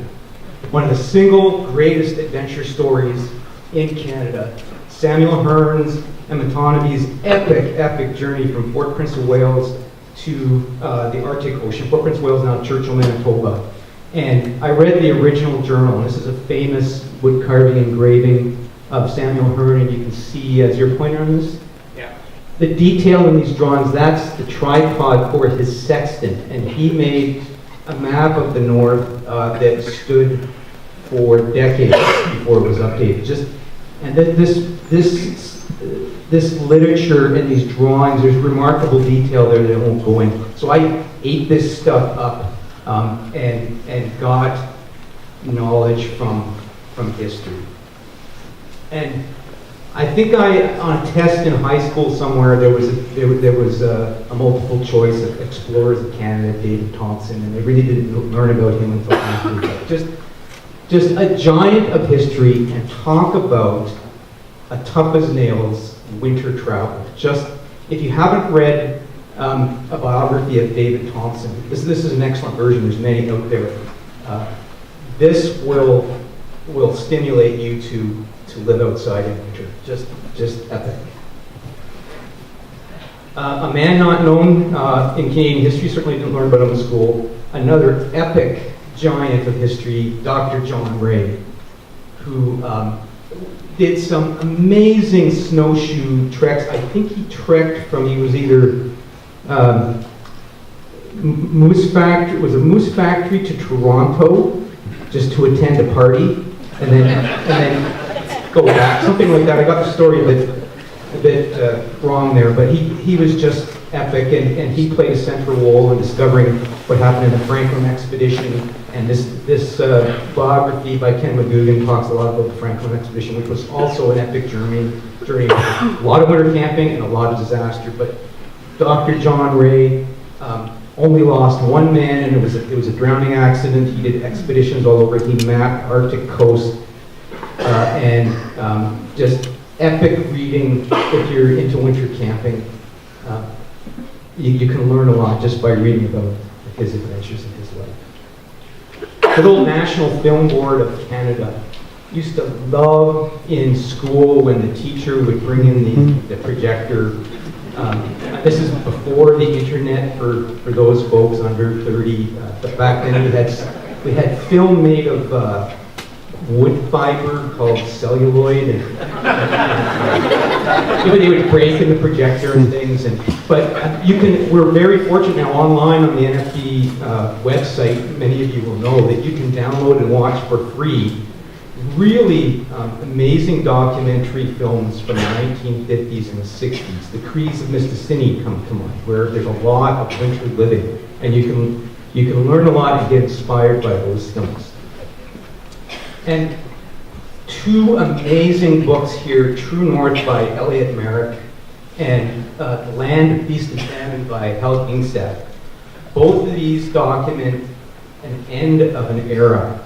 one of the single greatest adventure stories in Canada. Samuel Hearne's and Matanabe's epic journey from Fort Prince of Wales to the Arctic Ocean. Fort Prince of Wales, now Churchill, Manitoba. And I read the original journal, and this is a famous wood carving engraving of Samuel Hearne, and you can see, as your pointer on this, the detail in these drawings, that's the tripod for his sextant, and he made a map of the North that stood for decades before it was updated. And this literature and these drawings, there's remarkable detail there that I won't go in. So I ate this stuff up and got knowledge from history. And I think on a test in high school somewhere, there was a multiple choice of explorers of Canada, David Thompson, and I really didn't learn about him until after. Just a giant of history, and talk about a tough as nails winter travel. Just, if you haven't read a biography of David Thompson, this is an excellent version, there's many out there. This will stimulate you to live outside in winter. Just epic. A man not known in Canadian history, certainly didn't learn about him in school. Another epic giant of history, Dr. John Ray, who did some amazing snowshoe treks. I think he trekked from, he was either Moose Factory to Toronto just to attend a party, and then go back, something like that. I got the story a bit wrong there, but he was just epic, and he played a central role in discovering what happened in the Franklin expedition. And this biography by Ken McGugan talks a lot about the Franklin expedition, which was also an epic journey, a lot of winter camping and a lot of disaster. But Dr. John Ray only lost one man, and it was a drowning accident. He did expeditions all over. He mapped Arctic coast, and just epic reading if you're into winter camping. You can learn a lot just by reading about his adventures in his life. The little National Film Board of Canada used to love in school when the teacher would bring in the projector. This is before the internet for those folks under 30. But back then we had film made of wood fiber called celluloid, and they would break in the projector and things. But we're very fortunate now online on the NFB website. Many of you will know that you can download and watch for free really amazing documentary films from the 1950s and the 60s. The Crees of Mistassini come to mind, where there's a lot of winter living, and you can learn a lot and get inspired by those films. And two amazing books here, True North by Elliot Merrick and The Land of Feast and Famine by Hal Ingstad. Both of these document an end of an era.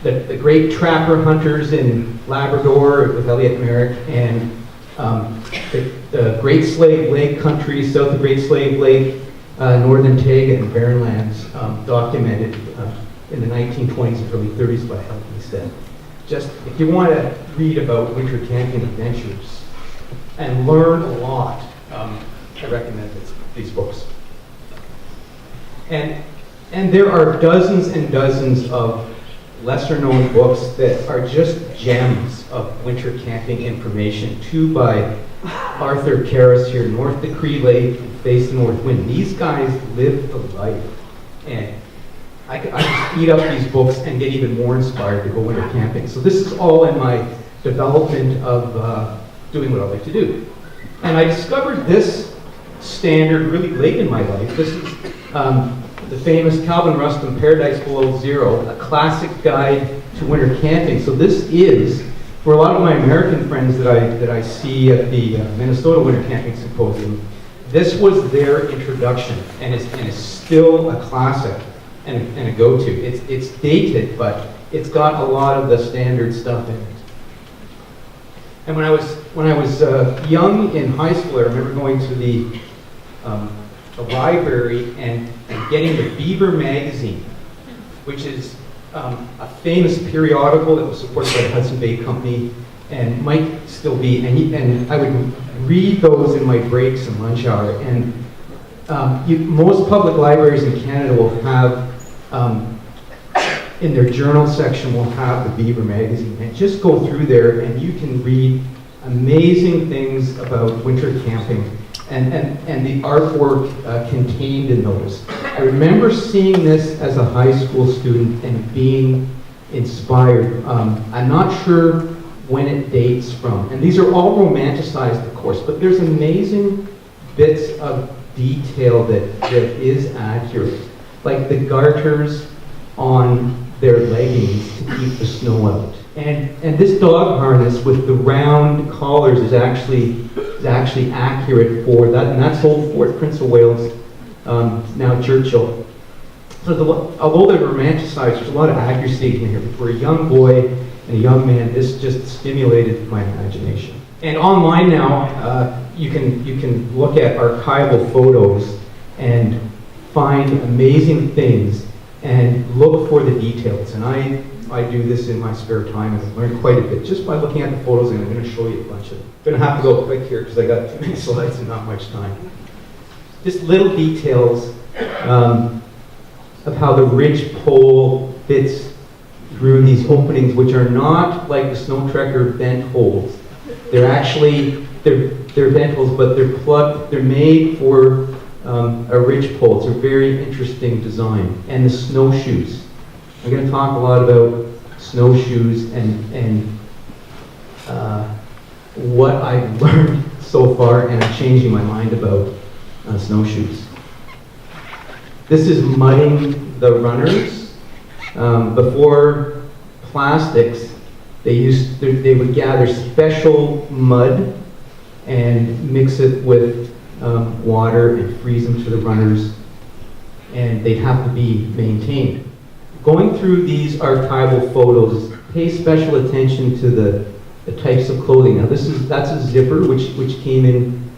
The great trapper hunters in Labrador with Elliot Merrick, and the Great Slave Lake country, south of Great Slave Lake, northern Taiga and Barren Lands, documented in the 1920s and early 30s by Hal Ingstad. Just, if you want to read about winter camping adventures and learn a lot, I recommend these books. And there are dozens and dozens of lesser known books that are just gems of winter camping information. Two by Arthur Karras here, North the Cree Lake, Face the North Wind. These guys live the life. And I just eat up these books and get even more inspired to go winter camping. So this is all in my development of doing what I like to do. And I discovered this standard really late in my life. This is the famous Calvin Rustin Paradise Below Zero, a classic guide to winter camping. So this is, for a lot of my American friends that I see at the Minnesota Winter Camping Symposium, this was their introduction, and is still a classic and a go-to. It's dated, but it's got a lot of the standard stuff in it. And when I was young in high school, I remember going to the library and getting the Beaver magazine, which is a famous periodical that was supported by the Hudson Bay Company and might still be, and I would read those in my breaks and lunch hour. And most public libraries in Canada will have, in their journal section, will have the Beaver magazine. And just go through there and you can read amazing things about winter camping and the artwork contained in those. I remember seeing this as a high school student and being inspired. I'm not sure when it dates from. And these are all romanticized, of course, but there's amazing bits of detail that is accurate. Like the garters on their leggings to keep the snow out. And this dog harness with the round collars is actually accurate for that, and that's old Fort Prince of Wales, now Churchill. So although they're romanticized, there's a lot of accuracy in here. For a young boy and a young man, this just stimulated my imagination. And online now, you can look at archival photos and find amazing things and look for the details. And I do this in my spare time, and I've learned quite a bit just by looking at the photos, and I'm going to show you a bunch of them. I'm going to have to go quick here because I got too many slides and not much time. Just little details of how the ridge pole fits through these openings, which are not like the snow trekker vent holes. They're actually, they're vent holes, but they're plugged, they're made for a ridge pole. It's a very interesting design. And the snowshoes. I'm going to talk a lot about snowshoes and what I've learned so far, and I'm changing my mind about snowshoes. This is mudding the runners. Before plastics, they would gather special mud and mix it with water and freeze them to the runners, and they'd have to be maintained. Going through these archival photos, pay special attention to the types of clothing. Now that's a zipper which came in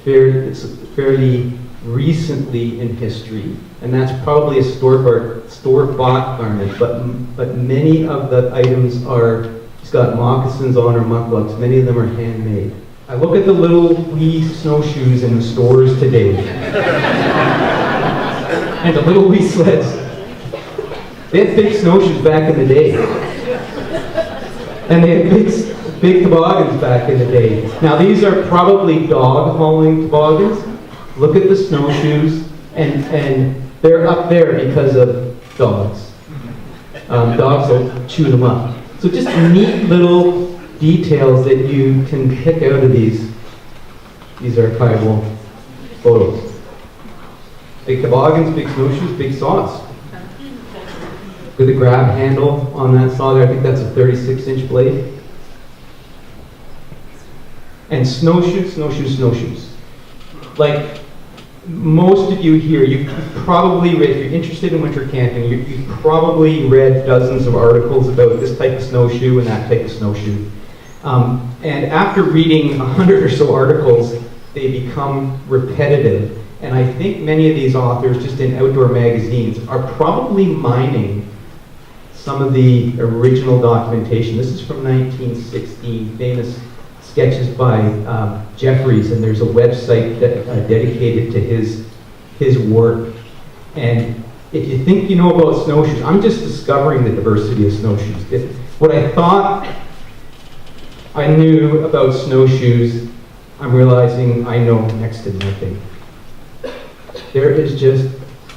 fairly recently in history, and that's probably a store-bought garment, but many of the items it's got moccasins on or mucklucks. Many of them are handmade. I look at the little wee snowshoes in the stores today, and the little wee sleds. They had big snowshoes back in the day, and they had big toboggans back in the day. Now these are probably dog hauling toboggans. Look at the snowshoes, and they're up there because of dogs. Dogs will chew them up. So just neat little details that you can pick out of these archival photos. Big toboggans, big snowshoes, big saws. Look at the grab handle on that saw there. I think that's a 36-inch blade. And snowshoes. Like most of you here, you've probably read, if you're interested in winter camping, you've probably read dozens of articles about this type of snowshoe and that type of snowshoe. And after reading 100 or so articles, they become repetitive. And I think many of these authors, just in outdoor magazines, are probably mining some of the original documentation. This is from 1916, famous sketches by Jeffries, and there's a website dedicated to his work. And if you think you know about snowshoes, I'm just discovering the diversity of snowshoes. What I thought I knew about snowshoes, I'm realizing I know next to nothing. There is just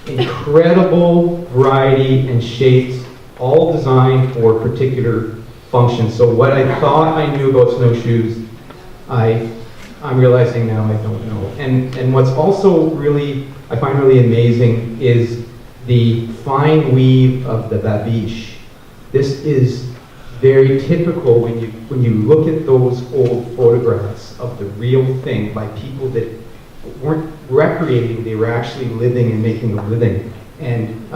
incredible variety and shapes, all designed for particular functions. So what I thought I knew about snowshoes, I'm realizing now I don't know. And what's also I find really amazing is the fine weave of the babiche. This is very typical when you look at those old photographs of the real thing by people that weren't recreating, they were actually living and making a living. And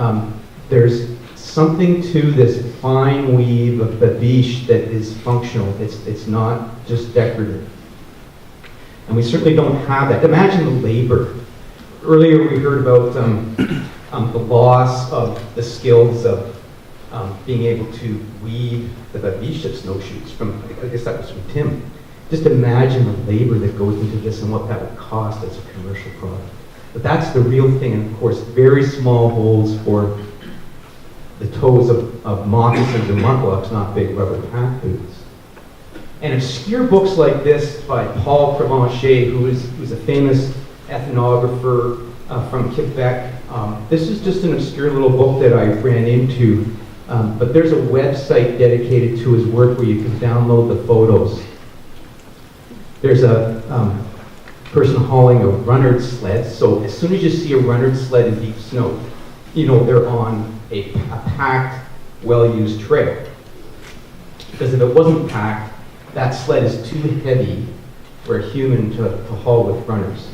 there's something to this fine weave of babiche that is functional. It's not just decorative. And we certainly don't have that. Imagine the labor. Earlier we heard about the loss of the skills of being able to weave the Babisha snowshoes from, I guess that was from Tim. Just imagine the labor that goes into this and what that would cost as a commercial product. But that's the real thing, and of course, very small holes for the toes of moccasins and mucklucks, not big rubber pack boots. And obscure books like this by Paul Provencher, who's a famous ethnographer from Quebec. This is just an obscure little book that I ran into, but there's a website dedicated to his work where you can download the photos. There's a person hauling a runnard sled, so as soon as you see a runnard sled in deep snow, you know they're on a packed, well-used trail. Because if it wasn't packed, that sled is too heavy for a human to haul with runners.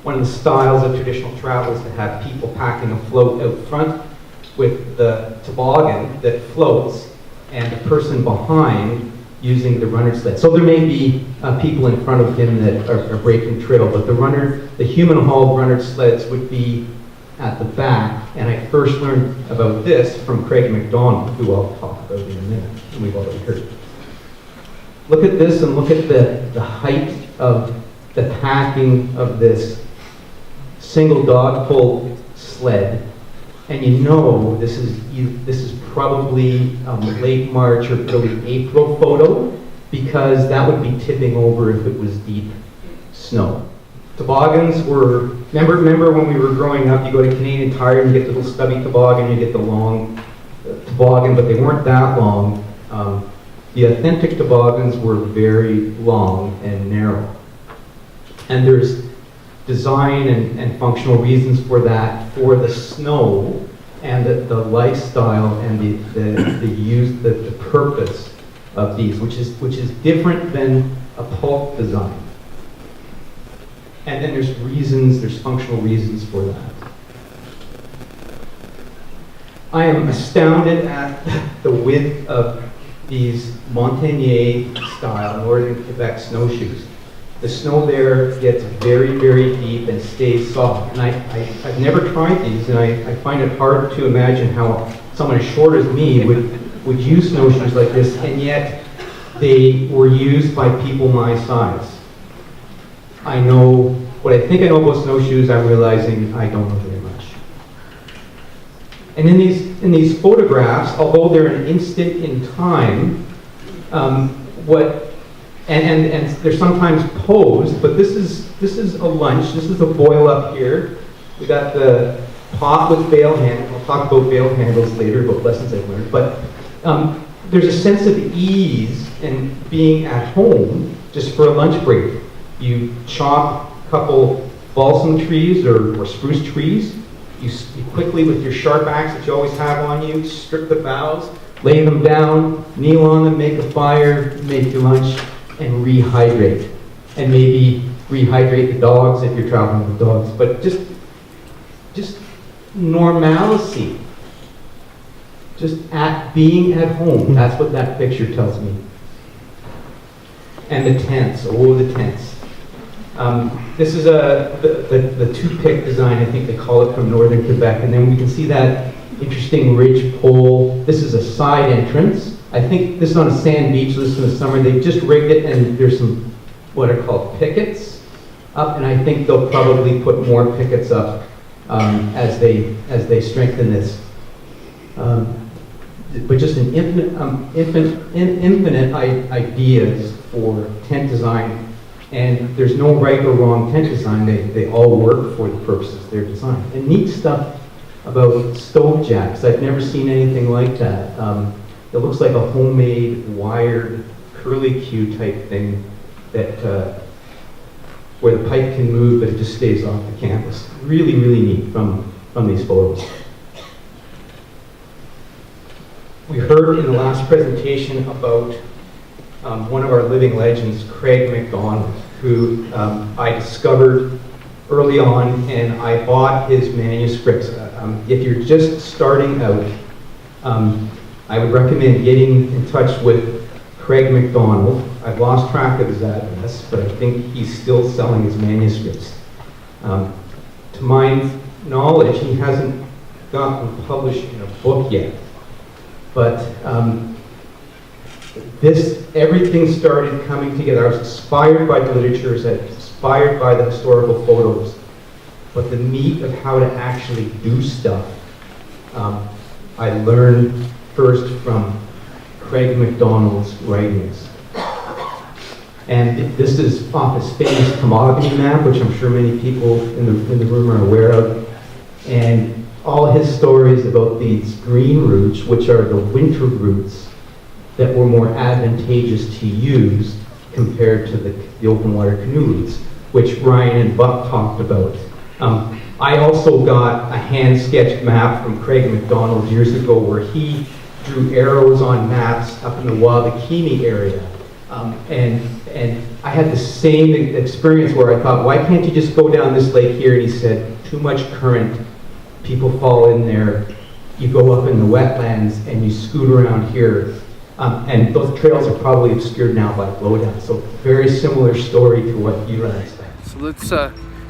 One of the styles of traditional travel is to have people packing a float out front with the toboggan that floats and the person behind using the runner sled. So there may be people in front of him that are breaking trail, but the human-hauled runner sleds would be at the back. And I first learned about this from Craig MacDonald, who I'll talk about in a minute, and we've already heard. Look at this and look at the height of the packing of this single dog pull sled, and you know this is probably late March or early April photo, because that would be tipping over if it was deep snow. Toboggans were, remember when we were growing up, you go to Canadian Tire and you get the little stubby toboggan, you get the long toboggan, but they weren't that long. The authentic toboggans were very long and narrow. And there's design and functional reasons for that, for the snow and the lifestyle and the purpose of these, which is different than a pulp design. And then there's functional reasons for that. I am astounded at the width of these Montagnier style Northern Quebec snowshoes. The snow there gets very, very deep and stays soft. And I've never tried these, and I find it hard to imagine how someone as short as me would use snowshoes like this, and yet they were used by people my size. I know what I think I know about snowshoes. I'm realizing I don't know very much. And in these photographs, although they're an instant in time, and they're sometimes posed, but this is a lunch. This is a boil up here. We got the pot with bail handle. I'll talk about bail handles later, about lessons I've learned. But there's a sense of ease in being at home just for a lunch break. You chop a couple balsam trees or spruce trees. You quickly, with your sharp axe that you always have on you, strip the boughs, lay them down, kneel on them, make a fire, make your lunch, and rehydrate. And maybe rehydrate the dogs if you're traveling with dogs. But just normalcy. Just being at home. That's what that picture tells me. And the tents. Oh, the tents. This is the two-pick design, I think they call it, from Northern Quebec. And then we can see that interesting ridge pole. This is a side entrance. I think this is on a sand beach. This is in the summer. They just rigged it, and there's some what are called pickets up, and I think they'll probably put more pickets up as they strengthen this. But just an infinite ideas for tent design, and there's no right or wrong tent design. They all work for the purposes they're designed. And neat stuff about stove jacks. I've never seen anything like that. It looks like a homemade wired curly-Q type thing that where the pipe can move, but it just stays off the canvas. Really, really neat from these photos. We heard in the last presentation about one of our living legends, Craig MacDonald, who I discovered early on, and I bought his manuscripts. If you're just starting out, I would recommend getting in touch with Craig MacDonald. I've lost track of his address, but I think he's still selling his manuscripts. To my knowledge, he hasn't gotten published in a book yet. But everything started coming together. I was inspired by the literature, I was inspired by the historical photos, but the meat of how to actually do stuff, I learned first from Craig MacDonald's writings. And this is off his famous commodity map, which I'm sure many people in the room are aware of. And all his stories about these green routes, which are the winter routes that were more advantageous to use compared to the open water canoe routes, which Ryan and Buck talked about. I also got a hand-sketched map from Craig MacDonald years ago where he drew arrows on maps up in the Wabakini area. And I had the same experience where I thought, why can't you just go down this lake here? And he said, too much current, people fall in there, you go up in the wetlands and you scoot around here. And those trails are probably obscured now by blowdown. So very similar story to what you guys said. So let's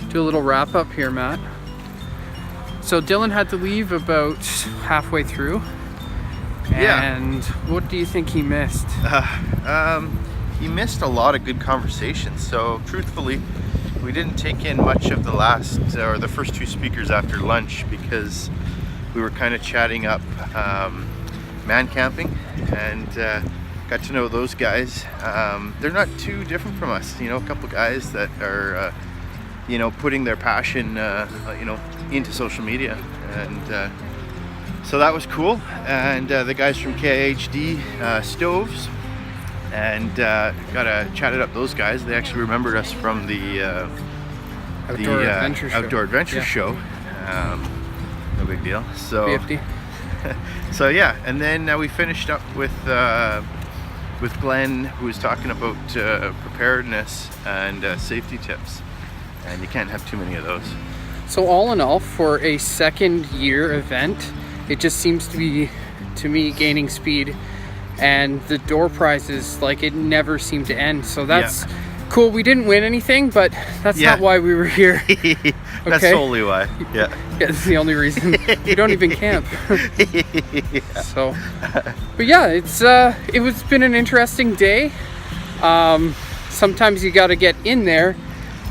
do a little wrap up here, Matt. So Dylan had to leave about halfway through. Yeah. And what do you think he missed? He missed a lot of good conversations. So truthfully, we didn't take in much of the first two speakers after lunch because we were kind of chatting up man camping and got to know those guys. They're not too different from us, you know, a couple guys that are you know, putting their passion you know, into social media, and so that was cool. And the guys from KIHD Stoves, and chatted up those guys. They actually remembered us from the Outdoor Adventure show. No big deal. So 50. so yeah, and then we finished up with Glenn, who was talking about preparedness and safety tips, and you can't have too many of those. So all in all, for a second year event, it just seems to be, to me, gaining speed, and the door prizes, like, it never seemed to end. So that's cool. We didn't win anything, but that's not why we were here. That's solely why. Yeah. Yeah, that's the only reason. We don't even camp. So, but yeah, it's been an interesting day. Sometimes you got to get in there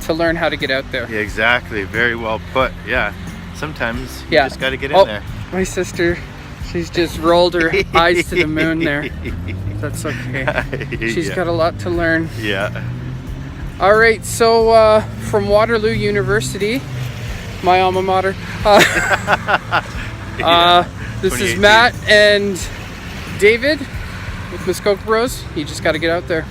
to learn how to get out there. Yeah, exactly. Very well put. Yeah. Sometimes you just got to get in there. My sister, she's just rolled her eyes to the moon there. That's okay. She's got a lot to learn. Yeah. All right, so from Waterloo University, my alma mater, this is Matt and David with Muskoka Bros. You just got to get out there.